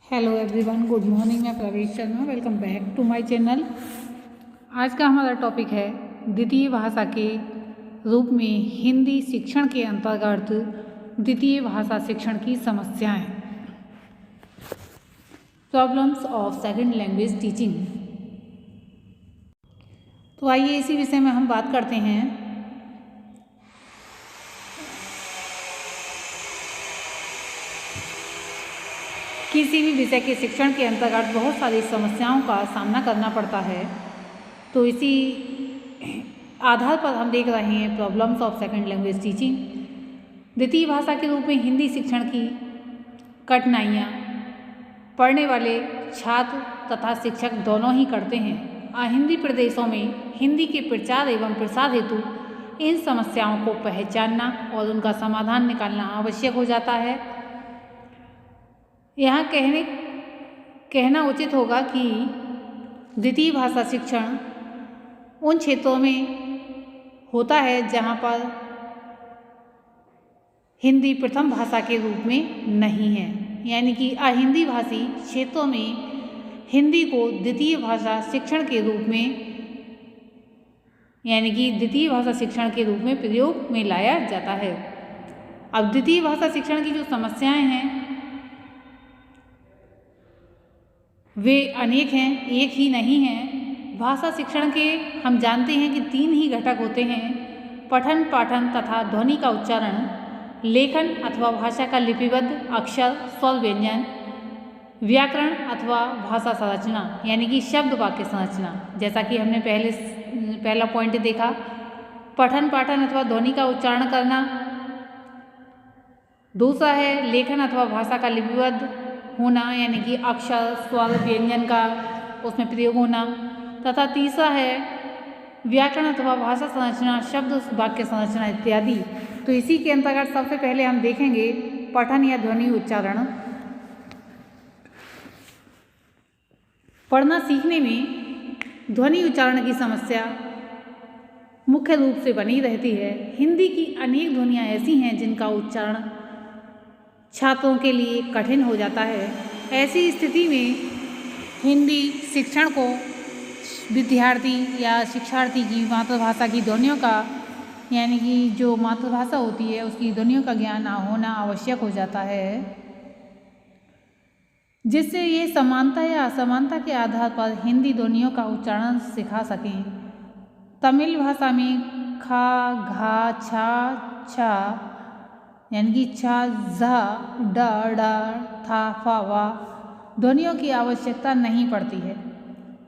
Hello everyone, good morning. मैं Pravesh Sharma, welcome back to my channel. आज का हमारा टॉपिक है द्वितीय भाषा के रूप में हिंदी शिक्षण के अंतर्गत द्वितीय भाषा शिक्षण की समस्याएं, problems of second language teaching. तो आइए इसी विषय में हम बात करते हैं। किसी भी विषय के शिक्षण के अंतर्गत बहुत सारी समस्याओं का सामना करना पड़ता है। तो इसी आधार पर हम देख रहे हैं problems of second language teaching. द्वितीय भाषा के रूप में हिंदी शिक्षण की कठिनाइयाँ पढ़ने वाले छात्र तथा शिक्षक दोनों ही करते हैं। अहिंदी प्रदेशों में हिंदी के प्रचार एवं प्रसार हेतु इन समस्याओं को पहचानना और उनका समाधान निकालना आवश्यक हो जाता है। यहाँ कहना उचित होगा कि द्वितीय भाषा शिक्षण उन क्षेत्रों में होता है जहाँ पर हिंदी प्रथम भाषा के रूप में नहीं है, यानी कि अहिंदी भाषी क्षेत्रों में हिंदी को द्वितीय भाषा शिक्षण के रूप में, यानी कि द्वितीय भाषा शिक्षण के रूप में प्रयोग में लाया जाता है। अब द्वितीय भाषा शिक्षण की जो समस्याएं हैं वे अनेक हैं, एक ही नहीं हैं। भाषा शिक्षण के हम जानते हैं कि 3 ही घटक होते हैं: पठन, पाठन तथा ध्वनि का उच्चारण, लेखन अथवा भाषा का लिपिबद्ध अक्षर, स्वर, व्यंजन, व्याकरण अथवा भाषा संरचना, यानी कि शब्द वाक्य संरचना। जैसा कि हमने पहला पॉइंट देखा, पठन पाठन अथवा ध्वनि का उच्चारण करना। दूसरा है लेखन अथवा भाषा का लिपिबद्ध होना, यानी कि अक्षर, स्वर, व्यंजन का उसमें प्रयोग होना। तथा तीसरा है व्याकरण अथवा भाषा संरचना, शब्द वाक्य संरचना इत्यादि। तो इसी के अंतर्गत सबसे पहले हम देखेंगे पठन या ध्वनि उच्चारण। पढ़ना सीखने में ध्वनि उच्चारण की समस्या मुख्य रूप से बनी रहती है। हिंदी की अनेक ध्वनियाँ ऐसी हैं जिनका उच्चारण छात्रों के लिए कठिन हो जाता है। ऐसी स्थिति में हिंदी शिक्षण को विद्यार्थी या शिक्षार्थी की मातृभाषा की ध्वनियों का, यानी कि जो मातृभाषा होती है उसकी ध्वनियों का ज्ञान होना आवश्यक हो जाता है, जिससे ये समानता या असमानता के आधार पर हिंदी ध्वनियों का उच्चारण सिखा सकें। तमिल भाषा में खा, घा, छा, छा, यानी कि छा, झा, ड, ड, था, फा, वा ध्वनियों की आवश्यकता नहीं पड़ती है।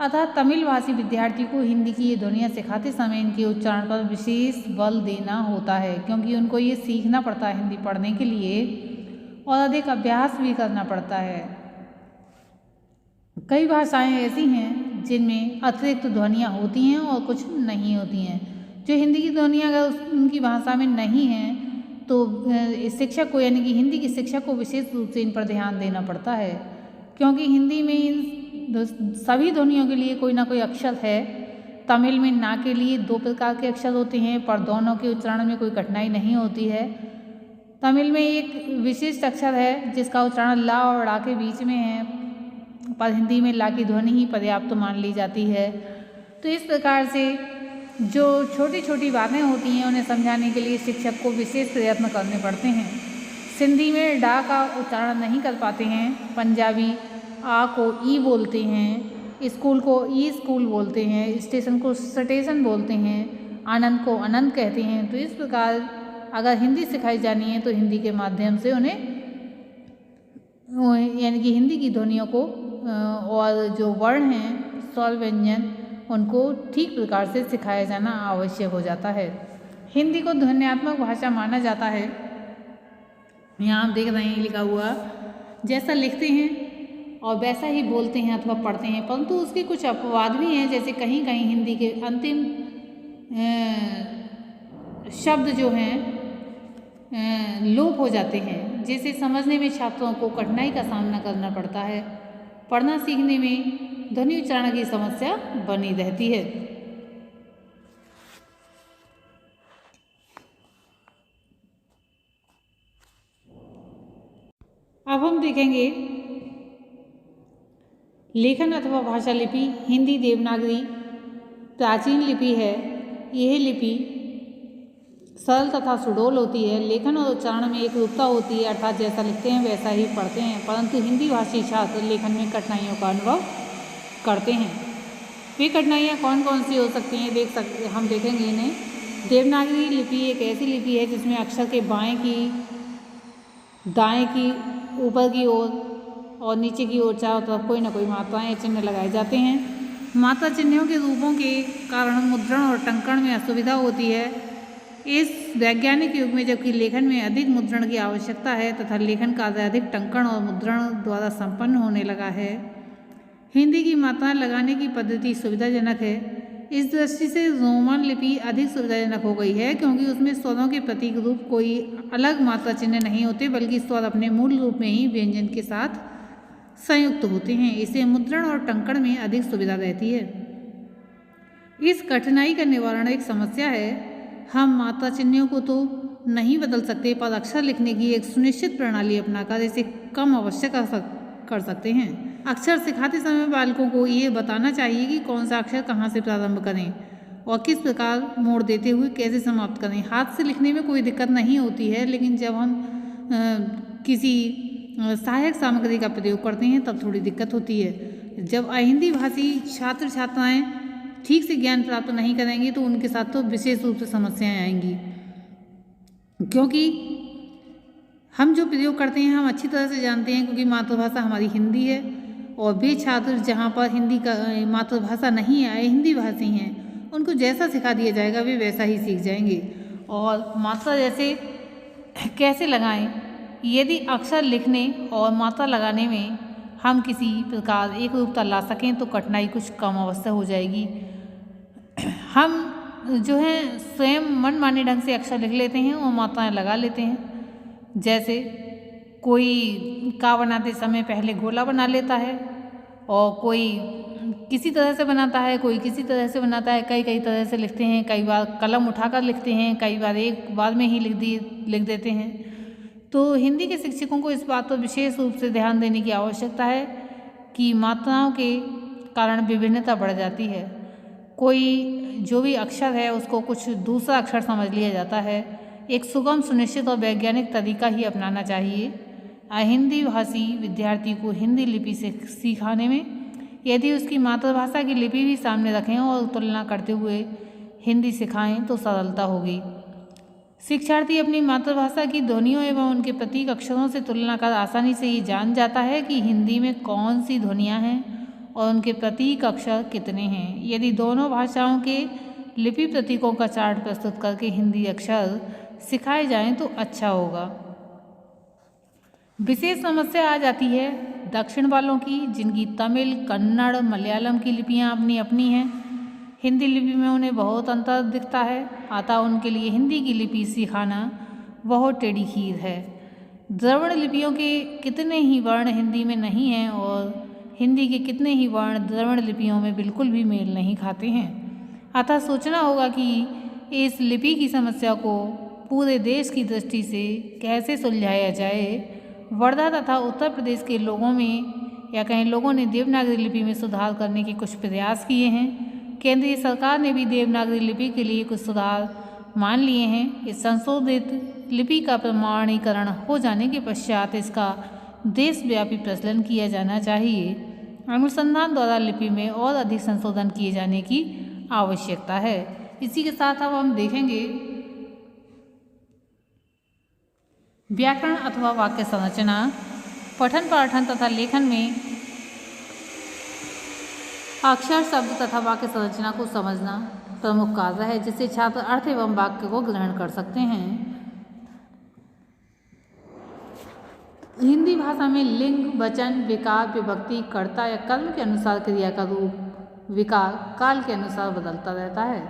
अतः तमिल भाषी विद्यार्थी को हिंदी की ये ध्वनियाँ सिखाते समय इनके उच्चारण पर विशेष बल देना होता है, क्योंकि उनको ये सीखना पड़ता है हिंदी पढ़ने के लिए और अधिक अभ्यास भी करना पड़ता है। कई भाषाएं ऐसी हैं जिनमें अतिरिक्त ध्वनियाँ होती हैं और कुछ नहीं होती हैं। जो हिंदी की ध्वनियाँ अगर उनकी भाषा में नहीं हैं तो शिक्षक को, यानी कि हिंदी के शिक्षक को विशेष रूप से इन पर ध्यान देना पड़ता है, क्योंकि हिंदी में इन सभी ध्वनियों के लिए कोई ना कोई अक्षर है। तमिल में ना के लिए 2 प्रकार के अक्षर होते हैं, पर दोनों के उच्चारण में कोई कठिनाई नहीं होती है। तमिल में एक विशिष्ट अक्षर है जिसका उच्चारण ला और ड़ा के बीच में है, पर हिंदी में ला की ध्वनि ही पर्याप्त मान ली जाती है। तो इस प्रकार से जो छोटी छोटी बातें होती हैं उन्हें समझाने के लिए शिक्षक को विशेष प्रयत्न करने पड़ते हैं। सिंधी में डा का उच्चारण नहीं कर पाते हैं, पंजाबी आ को ई बोलते हैं, स्कूल को ई स्कूल बोलते हैं, स्टेशन को स्टेशन बोलते हैं, आनंद को अनंत कहते हैं। तो इस प्रकार अगर हिंदी सिखाई जानी है तो हिंदी के माध्यम से उन्हें, यानी कि हिंदी की ध्वनियों को और जो वर्ण हैं, स्वर, व्यंजन, उनको ठीक प्रकार से सिखाया जाना आवश्यक हो जाता है। हिंदी को ध्वन्यात्मक भाषा माना जाता है। यहाँ हम देख रहे हैं लिखा हुआ, जैसा लिखते हैं और वैसा ही बोलते हैं अथवा पढ़ते हैं, परंतु उसके कुछ अपवाद भी हैं। जैसे कहीं कहीं हिंदी के अंतिम शब्द जो हैं लोप हो जाते हैं, जिसे समझने में छात्रों को कठिनाई का सामना करना पड़ता है। पढ़ना सीखने में ध्वनि उच्चारण की समस्या बनी रहती है। अब हम देखेंगे लेखन अथवा भाषा लिपि हिंदी देवनागरी प्राचीन लिपि है। यह लिपि सरल तथा सुडौल होती है। लेखन और उच्चारण में एक रूपता होती है, अर्थात जैसा लिखते हैं वैसा ही पढ़ते हैं, परंतु हिंदी भाषी छात्र लेखन में कठिनाइयों का अनुभव करते हैं। वे कठिनाइयाँ कौन कौन सी हो सकती हैं हम देखेंगे इन्हें। देवनागरी लिपि एक ऐसी लिपि है जिसमें अक्षर के बाएं की, दाएं की, ऊपर की ओर और नीचे की ओर चारों तरफ कोई ना कोई मात्राएं या चिन्ह लगाए जाते हैं। मात्रा चिन्हों के रूपों के कारण मुद्रण और टंकण में असुविधा होती है। इस वैज्ञानिक युग में जबकि लेखन में अधिक मुद्रण की आवश्यकता है तथा लेखन कार्य अधिक टंकण और मुद्रण द्वारा संपन्न होने लगा है, हिंदी की मात्राएं लगाने की पद्धति सुविधाजनक है। इस दृष्टि से रोमन लिपि अधिक सुविधाजनक हो गई है, क्योंकि उसमें स्वरों के प्रतीक रूप कोई अलग मात्रा चिन्ह नहीं होते, बल्कि स्वर अपने मूल रूप में ही व्यंजन के साथ संयुक्त होते हैं। इसे मुद्रण और टंकण में अधिक सुविधा रहती है। इस कठिनाई का निवारण एक समस्या है। हम मात्रा चिन्हों को तो नहीं बदल सकते, पर अक्षर लिखने की एक सुनिश्चित प्रणाली अपनाकर इसे कम अवश्य कर सकते हैं। अक्षर सिखाते समय बालकों को ये बताना चाहिए कि कौन सा अक्षर कहाँ से प्रारंभ करें और किस प्रकार मोड़ देते हुए कैसे समाप्त करें। हाथ से लिखने में कोई दिक्कत नहीं होती है, लेकिन जब हम किसी सहायक सामग्री का प्रयोग करते हैं तब थोड़ी दिक्कत होती है। जब अहिंदी भाषी छात्र छात्राएँ ठीक से ज्ञान प्राप्त नहीं करेंगे तो उनके साथ तो विशेष रूप से समस्याएं आएंगी, क्योंकि हम जो प्रयोग करते हैं हम अच्छी तरह से जानते हैं, क्योंकि मातृभाषा हमारी हिंदी है और वे छात्र जहाँ पर हिंदी का मातृभाषा नहीं है, हिंदी भाषी हैं, उनको जैसा सिखा दिया जाएगा वे वैसा ही सीख जाएंगे। और मात्रा जैसे कैसे लगाएं, यदि अक्षर लिखने और मात्रा लगाने में हम किसी प्रकार एक रूपता ला सकें तो कठिनाई कुछ कम अवश्य हो जाएगी। हम जो है स्वयं मनमाने ढंग से अक्षर लिख लेते हैं और मात्राएं लगा लेते हैं। जैसे कोई का बनाते समय पहले गोला बना लेता है और कोई किसी तरह से बनाता है, कोई किसी तरह से बनाता है, कई तरह से लिखते हैं। कई बार कलम उठाकर लिखते हैं, कई बार एक बार में ही लिख देते हैं। तो हिंदी के शिक्षकों को इस बात पर विशेष रूप से ध्यान देने की आवश्यकता है कि मात्राओं के कारण विभिन्नता बढ़ जाती है। कोई जो भी अक्षर है उसको कुछ दूसरा अक्षर समझ लिया जाता है। एक सुगम, सुनिश्चित और वैज्ञानिक तरीका ही अपनाना चाहिए। हिंदी भाषी विद्यार्थी को हिंदी लिपि से सिखाने में यदि उसकी मातृभाषा की लिपि भी सामने रखें और तुलना करते हुए हिंदी सिखाएं तो सरलता होगी। शिक्षार्थी अपनी मातृभाषा की ध्वनियों एवं उनके प्रतीक अक्षरों से तुलना कर आसानी से ये जान जाता है कि हिंदी में कौन सी ध्वनियाँ हैं और उनके प्रतीक अक्षर कितने हैं। यदि दोनों भाषाओं के लिपि प्रतीकों का चार्ट प्रस्तुत करके हिंदी अक्षर सिखाए जाएं तो अच्छा होगा। विशेष समस्या आ जाती है दक्षिण वालों की, जिनकी तमिल, कन्नड़, मलयालम की लिपियां अपनी अपनी हैं। हिंदी लिपि में उन्हें बहुत अंतर दिखता है, अतः उनके लिए हिंदी की लिपि सिखाना बहुत टेढ़ी खीर है। द्रविड़ लिपियों के कितने ही वर्ण हिंदी में नहीं हैं और हिंदी के कितने ही वर्ण द्रविड़ लिपियों में बिल्कुल भी मेल नहीं खाते हैं। अतः सोचना होगा कि इस लिपि की समस्या को पूरे देश की दृष्टि से कैसे सुलझाया जाए। वर्धा तथा उत्तर प्रदेश के लोगों में या कहीं लोगों ने देवनागरी लिपि में सुधार करने के कुछ प्रयास किए हैं। केंद्रीय सरकार ने भी देवनागरी लिपि के लिए कुछ सुधार मान लिए हैं। इस संशोधित लिपि का प्रमाणीकरण हो जाने के पश्चात इसका देशव्यापी प्रचलन किया जाना चाहिए। अनुसंधान द्वारा लिपि में और अधिक संशोधन किए जाने की आवश्यकता है। इसी के साथ अब हम देखेंगे व्याकरण अथवा वाक्य संरचना। पठन पाठन तथा लेखन में अक्षर, शब्द तथा वाक्य संरचना को समझना प्रमुख कार्य है, जिससे छात्र अर्थ एवं वाक्य को ग्रहण कर सकते हैं। हिंदी भाषा में लिंग, वचन, विकार, विभक्ति, कर्ता या कर्म के अनुसार क्रिया का रूप, विकार, काल के अनुसार बदलता रहता है,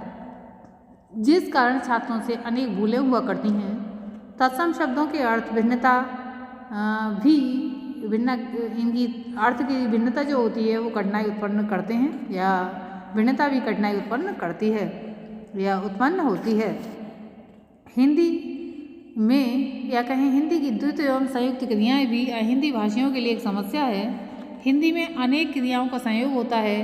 जिस कारण छात्रों से अनेक भूलें हुआ करती हैं। तत्सम शब्दों के अर्थ भिन्नता इनकी अर्थ की भिन्नता जो होती है वो कठिनाई उत्पन्न करते हैं, या भिन्नता भी कठिनाई उत्पन्न करती है या उत्पन्न होती है। हिंदी में या कहें हिंदी की द्वितीय एवं संयुक्त क्रियाएं भी हिंदी भाषियों के लिए एक समस्या है। हिंदी में अनेक क्रियाओं का संयोग होता है,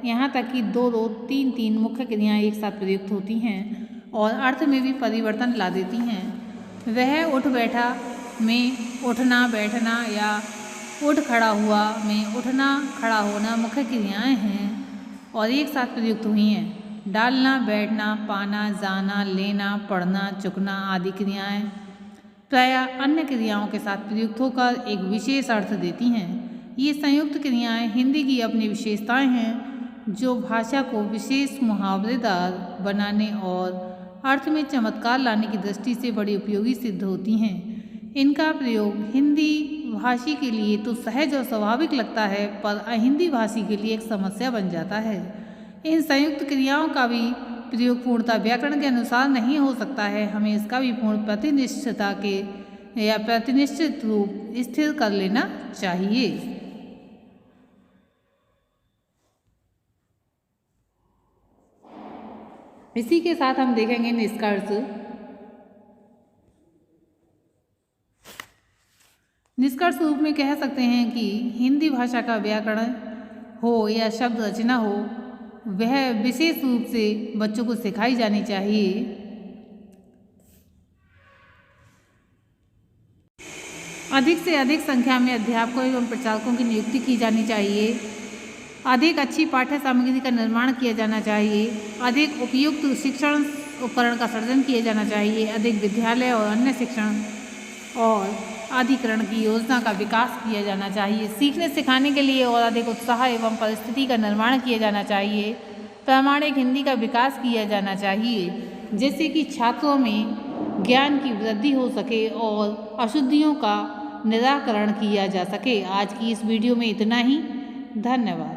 यहाँ तक कि 2-2, 3-3 मुख्य क्रियाएं एक साथ प्रयुक्त होती हैं और अर्थ में भी परिवर्तन ला देती हैं। वह उठ बैठा में उठना बैठना या उठ खड़ा हुआ में उठना खड़ा होना मुख्य क्रियाएं हैं और एक साथ प्रयुक्त हुई हैं। डालना, बैठना, पाना, जाना, लेना, पढ़ना, चुकना आदि क्रियाएं प्रायः अन्य क्रियाओं के साथ प्रयुक्त होकर एक विशेष अर्थ देती हैं। ये संयुक्त क्रियाएं हिंदी की अपनी विशेषताएं हैं, जो भाषा को विशेष मुहावरेदार बनाने और अर्थ में चमत्कार लाने की दृष्टि से बड़ी उपयोगी सिद्ध होती हैं। इनका प्रयोग हिंदी भाषी के लिए तो सहज और स्वाभाविक लगता है, पर अहिंदी भाषी के लिए एक समस्या बन जाता है। इन संयुक्त क्रियाओं का भी प्रयोग पूर्णतः व्याकरण के अनुसार नहीं हो सकता है। हमें इसका भी पूर्ण प्रतिनिष्ठता के या प्रतिनिष्ठित रूप स्थिर कर लेना चाहिए। इसी के साथ हम देखेंगे निष्कर्ष। निष्कर्ष रूप में कह सकते हैं कि हिंदी भाषा का व्याकरण हो या शब्द रचना हो, वह विशेष रूप से बच्चों को सिखाई जानी चाहिए। अधिक से अधिक संख्या में अध्यापकों एवं प्रचारकों की नियुक्ति की जानी चाहिए। अधिक अच्छी पाठ्य सामग्री का निर्माण किया जाना चाहिए। अधिक उपयुक्त शिक्षण उपकरण का सर्जन किया जाना चाहिए। अधिक विद्यालय और अन्य शिक्षण और अधिकरण की योजना का विकास किया जाना चाहिए। सीखने सिखाने के लिए और अधिक उत्साह एवं परिस्थिति का निर्माण किया जाना चाहिए। प्रामाणिक हिंदी का विकास किया जाना चाहिए, जिससे कि छात्रों में ज्ञान की वृद्धि हो सके और अशुद्धियों का निराकरण किया जा सके। आज की इस वीडियो में इतना ही। धन्यवाद।